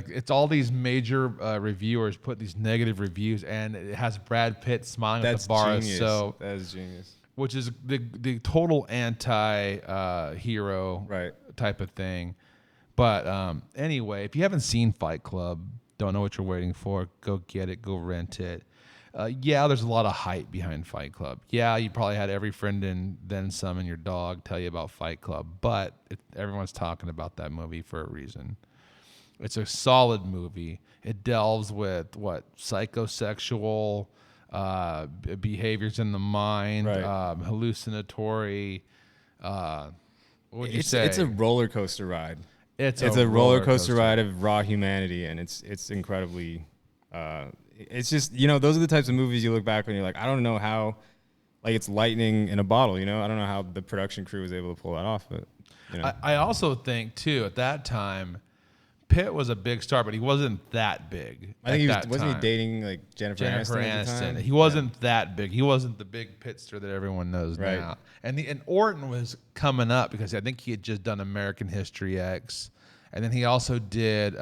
Speaker 1: it's all these major reviewers put these negative reviews, and it has Brad Pitt smiling at the bar.
Speaker 2: Genius.
Speaker 1: So
Speaker 2: that's genius.
Speaker 1: Which is the total anti hero type of thing. But anyway, if you haven't seen Fight Club, don't know what you're waiting for, go get it, go rent it. Yeah, there's a lot of hype behind Fight Club. Yeah, you probably had every friend and then some and your dog tell you about Fight Club, but everyone's talking about that movie for a reason. It's a solid movie. It delves with psychosexual behaviors in the mind, hallucinatory. What would you say?
Speaker 2: It's a roller coaster ride.
Speaker 1: It's
Speaker 2: a roller coaster ride of raw humanity, and it's incredibly. It's just, those are the types of movies you look back when you're like, I don't know how, like, it's lightning in a bottle. I don't know how the production crew was able to pull that off. But
Speaker 1: I also think too at that time, Pitt was a big star, but he wasn't that big.
Speaker 2: I think wasn't he dating like Jennifer Aniston at the time?
Speaker 1: He wasn't that big. He wasn't the big Pittster that everyone knows now. And Orton was coming up because I think he had just done American History X, and then he also did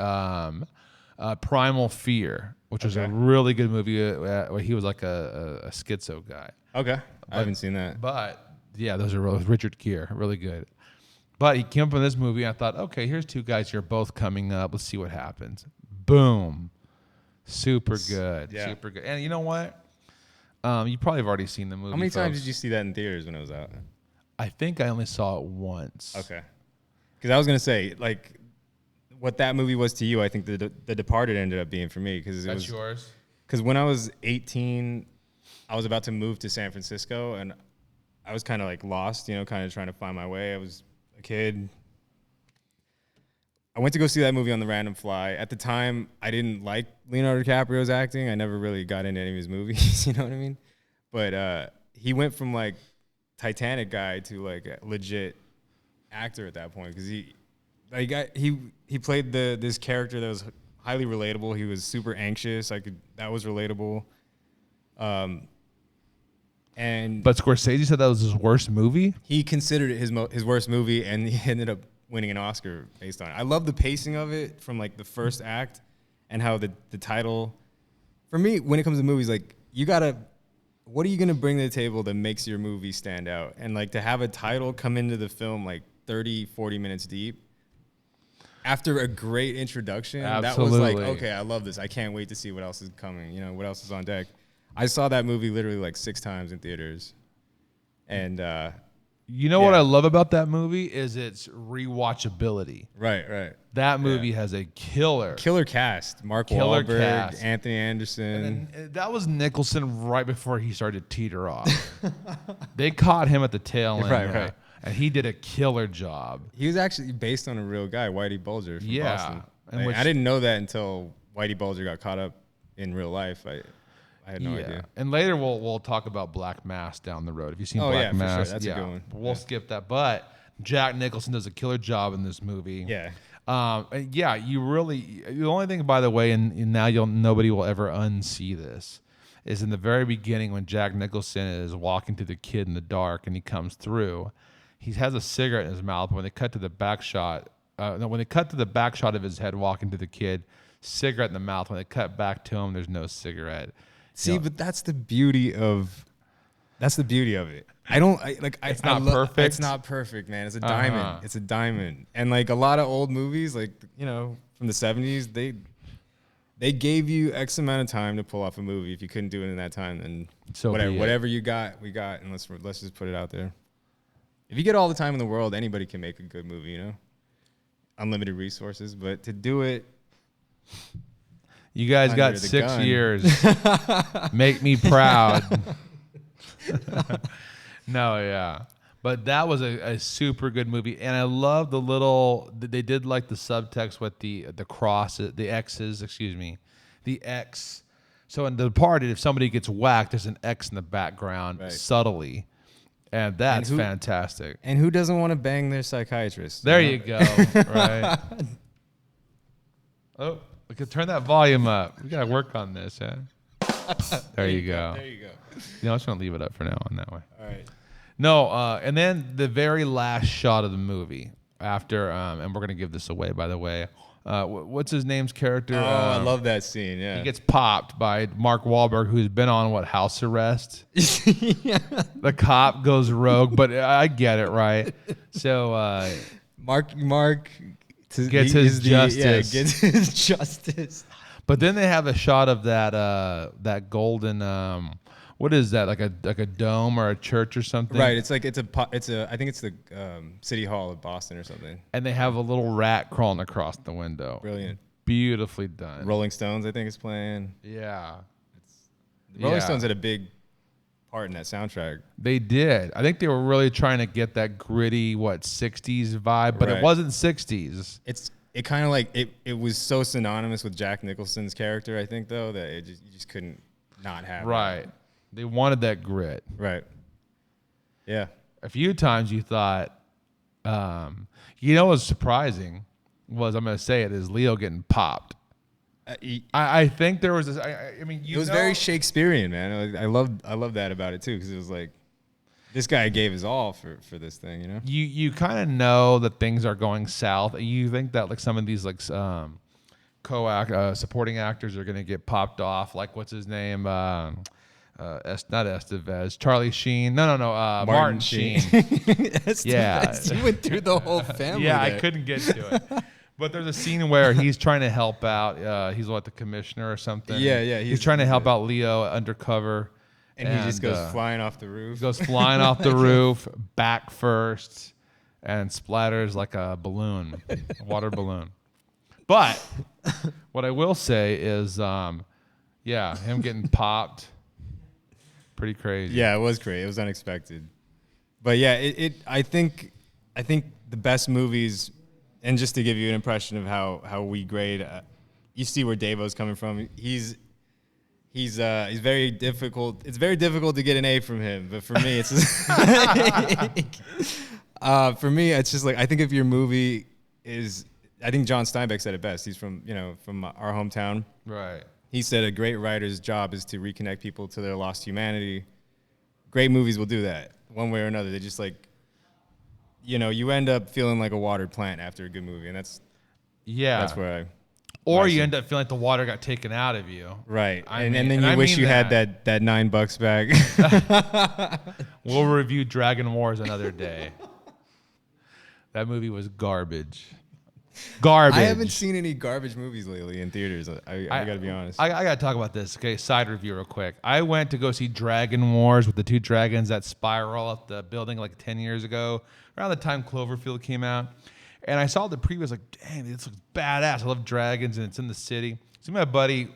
Speaker 1: Primal Fear, which was a really good movie where he was like a schizo guy.
Speaker 2: Okay, I haven't seen that.
Speaker 1: But yeah, those are with Richard Gere, really good. But he came up in this movie, and I thought, okay, here's two guys here both coming up. Let's see what happens. Boom. Super good. Yeah. Super good. And you know what? You probably have already seen the movie.
Speaker 2: How many times did you see that in theaters when it was out?
Speaker 1: I think I only saw it once.
Speaker 2: Okay. Because I was going to say, like, what that movie was to you, I think The Departed ended up being for me.
Speaker 1: That's yours?
Speaker 2: Because when I was 18, I was about to move to San Francisco, and I was kind of like lost, kind of trying to find my way. I was a kid. I went to go see that movie on the random fly. At the time, I didn't like Leonardo DiCaprio's acting. I never really got into any of his movies, you know what I mean? But he went from like Titanic guy to like a legit actor at that point, because he played this character that was highly relatable. He was super anxious. That was relatable. But
Speaker 1: Scorsese said that was his worst movie?
Speaker 2: He considered it his worst movie, and he ended up winning an Oscar based on it. I love the pacing of it from like the first act, and how the title. For me, when it comes to movies, like, what are you gonna bring to the table that makes your movie stand out? And like, to have a title come into the film like 30, 40 minutes deep after a great introduction, that was like, okay, I love this. I can't wait to see what else is coming. What else is on deck. I saw that movie literally like 6 times in theaters. And
Speaker 1: what I love about that movie is its rewatchability.
Speaker 2: Right.
Speaker 1: That movie has a killer
Speaker 2: cast. Mark Wahlberg, Anthony Anderson.
Speaker 1: And that was Nicholson right before he started to teeter off. They caught him at the tail end. Right. And he did a killer job.
Speaker 2: He was actually based on a real guy, Whitey Bulger from Boston.
Speaker 1: And
Speaker 2: I didn't know that until Whitey Bulger got caught up in real life. I had no idea.
Speaker 1: And later we'll talk about Black Mass down the road. Have you seen Black Mass?
Speaker 2: For sure. That's a good one.
Speaker 1: We'll skip that. But Jack Nicholson does a killer job in this movie.
Speaker 2: Yeah.
Speaker 1: You really. The only thing, by the way, and now nobody will ever unsee this, is in the very beginning when Jack Nicholson is walking to the kid in the dark and he comes through. He has a cigarette in his mouth. When they cut to the back shot, when they cut to the back shot of his head walking to the kid, cigarette in the mouth. When they cut back to him, there's no cigarette.
Speaker 2: See, but that's the beauty of it. It's not perfect. It's not perfect, man. It's a diamond. It's a diamond. And like a lot of old movies, like, from the 70s, they gave you X amount of time to pull off a movie. If you couldn't do it in that time, then whatever you got, we got, and let's just put it out there. If you get all the time in the world, anybody can make a good movie, unlimited resources. But to do it,
Speaker 1: you guys got 6 years. Make me proud. But that was a super good movie, and I love they did like the subtext with the cross, the X's, the X. So in The Departed, if somebody gets whacked, there's an X in the background subtly. And that's fantastic.
Speaker 2: And who doesn't want to bang their psychiatrist?
Speaker 1: There you go. Right. Oh, we could turn that volume up. We got to work on this. Yeah. There you go.
Speaker 2: There you go.
Speaker 1: I'm just going to leave it up for now on that way.
Speaker 2: All right.
Speaker 1: No, and then the very last shot of the movie. after, and we're gonna give this away, by the way. What's his name's character?
Speaker 2: Oh, I love that scene. Yeah,
Speaker 1: he gets popped by Mark Wahlberg, who's been on house arrest. Yeah. The cop goes rogue, but I get it, right? So
Speaker 2: Mark
Speaker 1: gets his justice.
Speaker 2: Gets his justice.
Speaker 1: But then they have a shot of that golden. What is that? Like a dome or a church or something?
Speaker 2: Right. It's like it's a. I think it's the City Hall of Boston or something.
Speaker 1: And they have a little rat crawling across the window.
Speaker 2: Brilliant.
Speaker 1: Beautifully done.
Speaker 2: Rolling Stones, I think, is playing.
Speaker 1: Yeah.
Speaker 2: Rolling Stones had a big part in that soundtrack.
Speaker 1: They did. I think they were really trying to get that gritty 60s vibe, but it wasn't 60s.
Speaker 2: It kind of like it was so synonymous with Jack Nicholson's character, I think, though, that you just couldn't not have
Speaker 1: right.
Speaker 2: That.
Speaker 1: They wanted that grit.
Speaker 2: Right. Yeah.
Speaker 1: A few times you thought, what was surprising was, I'm going to say it, is Leo getting popped. I think there was this, it was
Speaker 2: very Shakespearean, man. I love that about it too, because it was like, this guy gave his all for this thing, you know?
Speaker 1: You kind of know that things are going south. You think that like some of these supporting actors are going to get popped off, like what's his name? Not Estevez, Charlie Sheen. No, Martin Sheen. Yeah,
Speaker 2: you went through the whole family.
Speaker 1: Yeah,
Speaker 2: there.
Speaker 1: I couldn't get to it. But there's a scene where he's trying to help out. He's the commissioner or something.
Speaker 2: Yeah.
Speaker 1: He's trying to help out Leo undercover.
Speaker 2: And he just goes flying off the roof.
Speaker 1: He goes flying off the roof, back first, and splatters like a balloon, a water balloon. But what I will say is, him getting popped. Pretty crazy.
Speaker 2: Yeah, it was crazy. It was unexpected. But yeah, I think the best movies, and just to give you an impression of how we grade, you see where Davo's coming from. He's very difficult. It's very difficult to get an A from him. But for me, it's just like, I think if your movie is, I think John Steinbeck said it best. He's from our hometown.
Speaker 1: Right.
Speaker 2: He said a great writer's job is to reconnect people to their lost humanity. Great movies will do that one way or another. They just you end up feeling like a watered plant after a good movie, and that's where
Speaker 1: you end up feeling like the water got taken out of you.
Speaker 2: Right. And then you wish you had that $9 back.
Speaker 1: We'll review Dragon Wars another day. That movie was garbage. Garbage.
Speaker 2: I haven't seen any garbage movies lately in theaters. I got to be honest.
Speaker 1: I got to talk about this. Okay, side review real quick. I went to go see Dragon Wars with the two dragons that spiral up the building 10 years ago, around the time Cloverfield came out. And I saw the preview. I was like, dang, this looks badass. I love dragons, and it's in the city. So my buddy,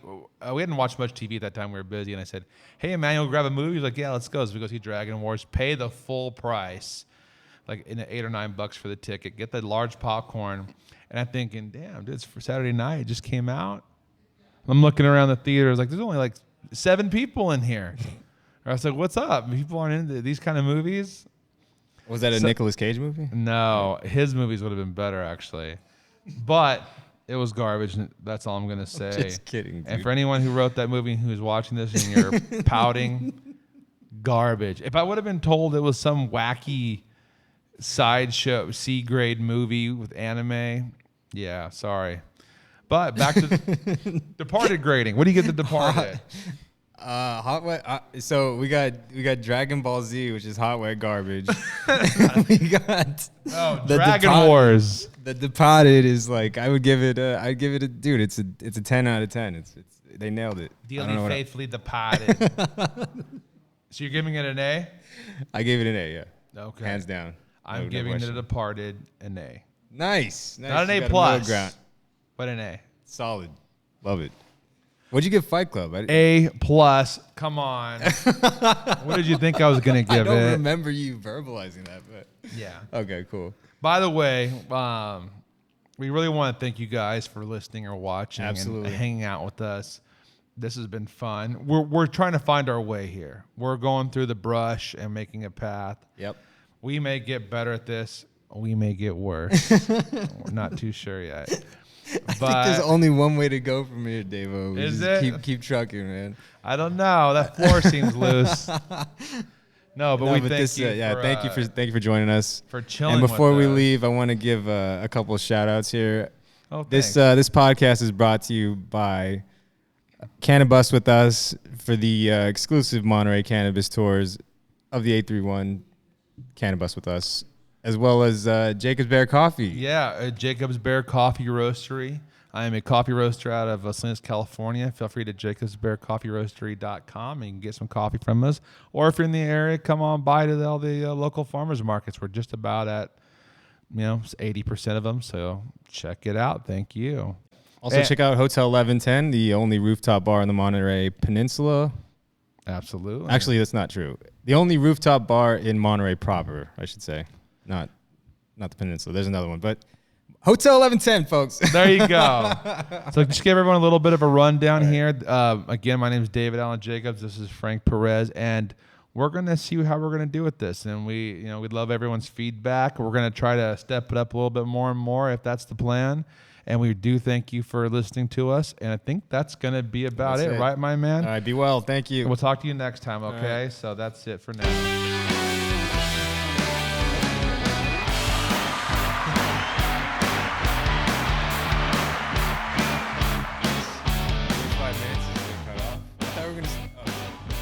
Speaker 1: we hadn't watched much TV at that time. We were busy. And I said, hey, Emmanuel, grab a movie. He's like, yeah, let's go. So we go see Dragon Wars. Pay the full price, in $8 or $9 for the ticket. Get the large popcorn. And I'm thinking, damn, dude, it's for Saturday night. It just came out. I'm looking around the theater. I was like, there's only 7 people in here. I was like, what's up? People aren't into these kind of movies.
Speaker 2: Was that a Nicolas Cage movie?
Speaker 1: No, his movies would have been better, actually. But it was garbage. And that's all I'm going to say.
Speaker 2: Just kidding, dude.
Speaker 1: And for anyone who wrote that movie and who's watching this and you're pouting, garbage. If I would have been told it was some wacky sideshow C-grade movie with anime, yeah, sorry. But back to Departed grading. What do you get the Departed?
Speaker 2: Hot wet. So we got Dragon Ball Z, which is hot wet garbage. We got
Speaker 1: Dragon Wars.
Speaker 2: The Departed is I would give it a dude. It's a 10 out of 10. It's they nailed it.
Speaker 1: Dearly faithfully Departed. So you're giving it an A?
Speaker 2: I gave it an A. Yeah.
Speaker 1: Okay.
Speaker 2: Hands down.
Speaker 1: I'm giving The Departed an A.
Speaker 2: Nice.
Speaker 1: Not an A plus, but an A.
Speaker 2: Solid. Love it. What'd you give Fight Club?
Speaker 1: A plus. Come on. What did you think I was gonna give it?
Speaker 2: I don't remember you verbalizing that, but
Speaker 1: yeah.
Speaker 2: Okay, cool.
Speaker 1: By the way, we really want to thank you guys for listening or watching and hanging out with us. This has been fun. We're trying to find our way here. We're going through the brush and making a path.
Speaker 2: Yep.
Speaker 1: We may get better at this. We may get worse. We're not too sure yet.
Speaker 2: I think there's only one way to go from here, Davo.
Speaker 1: Is it?
Speaker 2: Keep trucking, man.
Speaker 1: I don't know. That floor seems loose. No, but we thank you.
Speaker 2: Thank you for joining us.
Speaker 1: For chilling.
Speaker 2: And before
Speaker 1: with
Speaker 2: we
Speaker 1: us.
Speaker 2: leave, I want to give a couple of shout outs here.
Speaker 1: Oh,
Speaker 2: this
Speaker 1: thanks.
Speaker 2: podcast is brought to you by Cannabis with Us for the exclusive Monterey cannabis tours of the 831 Cannabis with Us, as well as Jacob's Bear Coffee.
Speaker 1: Yeah, Jacob's Bear Coffee Roastery. I am a coffee roaster out of Salinas, California. Feel free to jacobsbearcoffeeroastery.com and you can get some coffee from us. Or if you're in the area, come on by to all the local farmers markets. We're just about at 80% of them, so check it out. Thank you.
Speaker 2: Also, check out Hotel 1110, the only rooftop bar in the Monterey Peninsula.
Speaker 1: Absolutely.
Speaker 2: Actually, that's not true. The only rooftop bar in Monterey proper, I should say. Not the peninsula. There's another one, but Hotel 1110, folks.
Speaker 1: There you go. So just give everyone a little bit of a rundown here. Again, my name is David Allen Jacobs. This is Frank Perez, and we're going to see how we're going to do with this. And we'd love everyone's feedback. We're going to try to step it up a little bit more and more if that's the plan. And we do thank you for listening to us. And I think that's going to be about it, right, my man?
Speaker 2: All right, be well. Thank you.
Speaker 1: We'll talk to you next time, okay? Right. So that's it for now.